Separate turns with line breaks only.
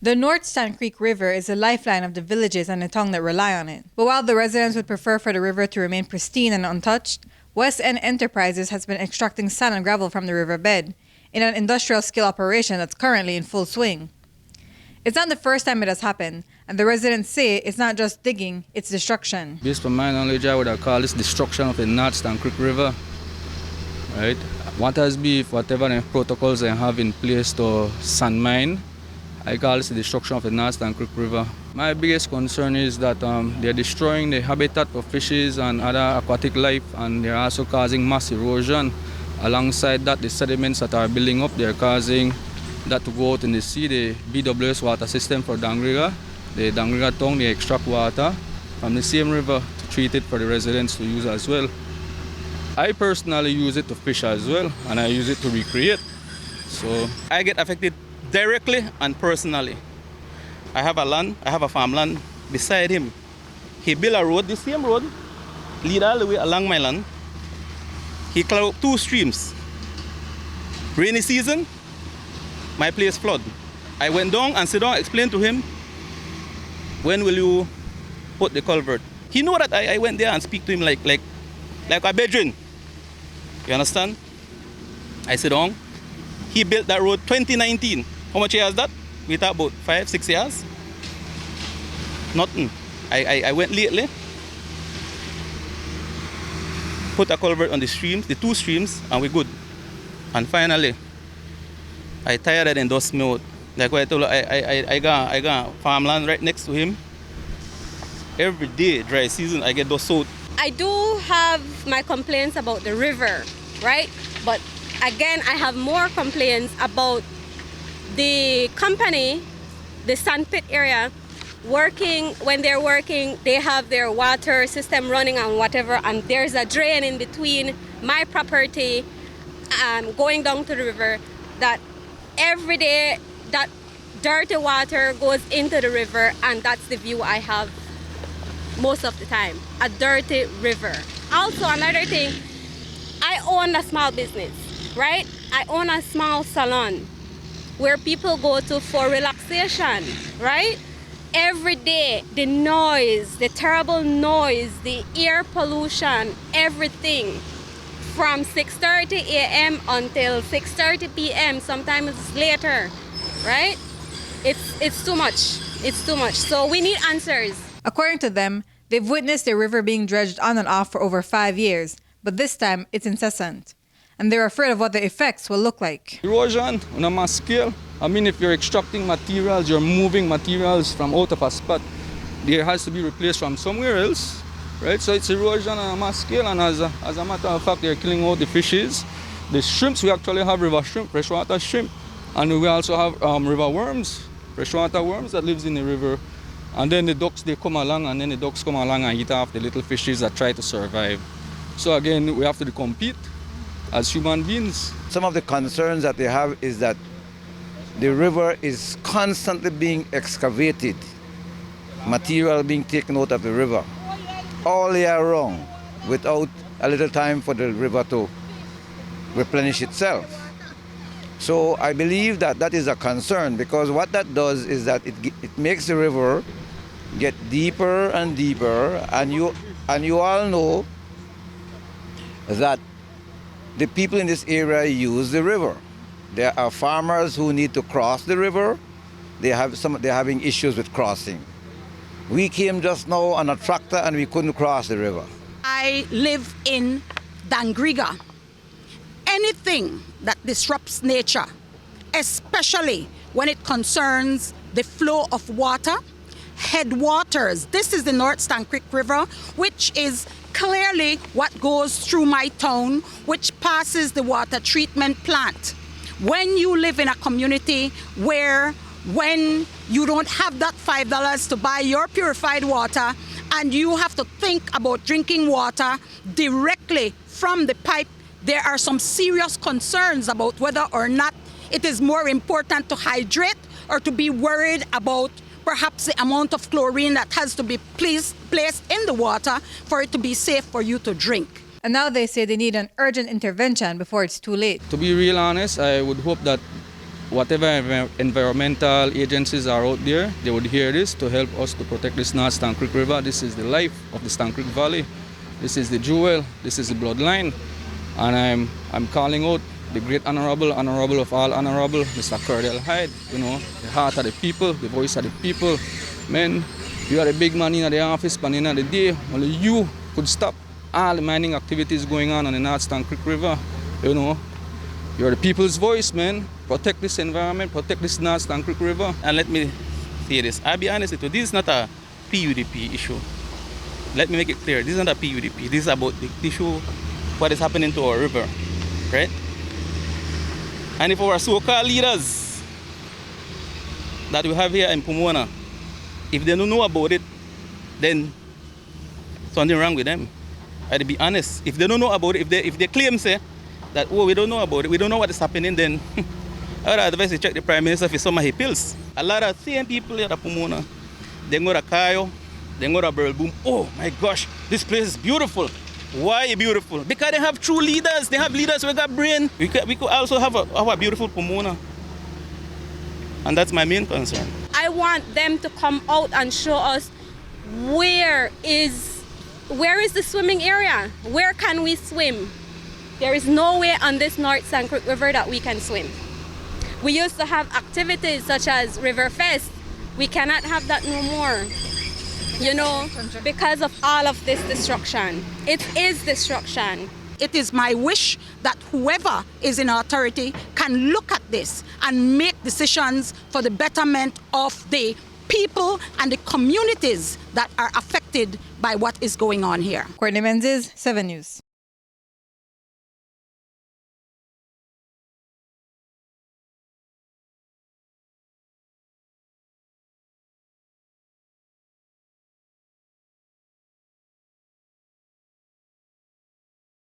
The North Stann Creek River is the lifeline of the villages and the town that rely on it. But while the residents would prefer for the river to remain pristine and untouched, West End Enterprises has been extracting sand and gravel from the riverbed in an industrial-scale operation that's currently in full swing. It's not the first time it has happened, and the residents say it's not just digging, it's destruction.
Based on my knowledge, I would have called this destruction of the North Stann Creek River. Right? What has been, whatever the protocols they have in place to sand mine, I call this the destruction of the North Stann Creek River. My biggest concern is that they're destroying the habitat for fishes and other aquatic life, and they're also causing mass erosion. Alongside that, the sediments that are building up, they're causing that to go out in the sea. The BWS water system for Dangriga, the Dangriga town, they extract water from the same river to treat it for the residents to use as well. I personally use it to fish as well, and I use it to recreate. So I get affected directly and personally. I have a farmland beside him. He built a road, the same road, lead all the way along my land. He cleared 2 streams. Rainy season, my place flood. I went down and sit down, explained to him, when will you put the culvert? He know that I went there and speak to him like a bedroom. You understand? I sit down. He built that road 2019. How much years that? We talk about 5-6 years. Nothing. I went lately, put a culvert on the streams, the 2 streams, and we're good. And finally, I tired of dust me out. Like what I told you, I got farmland right next to him. Every day, dry season, I get dust out.
I do have my complaints about the river, right? But again, I have more complaints about the company, the sandpit area, when they're working, they have their water system running and whatever, and there's a drain in between my property going down to the river, that every day that dirty water goes into the river, and that's the view I have most of the time, a dirty river. Also, another thing, I own a small business, right? I own a small salon where people go to for relaxation, right? Every day, the noise, the terrible noise, the air pollution, everything from 6:30 a.m. until 6:30 p.m., sometimes later, right? It's too much. It's too much. So we need answers.
According to them, they've witnessed the river being dredged on and off for over 5 years, but this time it's incessant. And they're afraid of what the effects will look like.
Erosion on a mass scale. I mean, if you're extracting materials, you're moving materials from out of a spot, there has to be replaced from somewhere else, right? So it's erosion on a mass scale, and as a matter of fact, they're killing all the fishes. The shrimps, we actually have river shrimp, freshwater shrimp, and we also have river worms, freshwater worms that lives in the river. And then the ducks, they come along, and then the ducks come along and eat off the little fishes that try to survive. So again, we have to compete as human beings.
Some of the concerns that they have is that the river is constantly being excavated, material being taken out of the river all year long without a little time for the river to replenish itself. So I believe that that is a concern, because what that does is that it makes the river get deeper and deeper, and you all know that the people in this area use the river. There are farmers who need to cross the river. They're having issues with crossing. We came just now on a tractor and we couldn't cross the river.
I live in Dangriga. Anything that disrupts nature, especially when it concerns the flow of water, headwaters. This is the North Stann Creek River, which is clearly what goes through my town, which passes the water treatment plant. When you live in a community where when you don't have that $5 to buy your purified water, and you have to think about drinking water directly from the pipe, there are some serious concerns about whether or not it is more important to hydrate or to be worried about perhaps the amount of chlorine that has to be placed in the water for it to be safe for you to drink.
And now they say they need an urgent intervention before it's too late.
To be real honest, I would hope that whatever environmental agencies are out there, they would hear this to help us to protect this North Stann Creek River. This is the life of the Stann Creek Valley. This is the jewel. This is the bloodline. And I'm calling out the great honorable of all honorable, Mr. Cordell Hyde, you know, the heart of the people, the voice of the people. Man, you are a big man in the office, but in the day, only you could stop all the mining activities going on the North Stann Creek River. You know, you're the people's voice, man. Protect this environment, protect this North Stann Creek River.
And let me say this, I'll be honest with you, this is not a PUDP issue. Let me make it clear, this is not a PUDP. This is about the issue, what is happening to our river, right? And if our so-called leaders that we have here in Pomona, if they don't know about it, then something wrong with them. I'll be honest. If they don't know about it, if they claim say that, oh, we don't know about it, we don't know what is happening, then I would advise you check the Prime Minister for some of his pills. A lot of same people here at Pomona, they go to Cayo, they go to Burl Boom. Oh my gosh, this place is beautiful. Why beautiful? Because they have true leaders. They have leaders who got brain. We could also have a beautiful Pomona. And that's my main concern.
I want them to come out and show us where is the swimming area? Where can we swim? There is no way on this North Stann Creek River that we can swim. We used to have activities such as River Fest. We cannot have that no more. You know, because of all of this destruction. It is destruction.
It is my wish that whoever is in authority can look at this and make decisions for the betterment of the people and the communities that are affected by what is going on here.
Courtney Menzies, 7 News.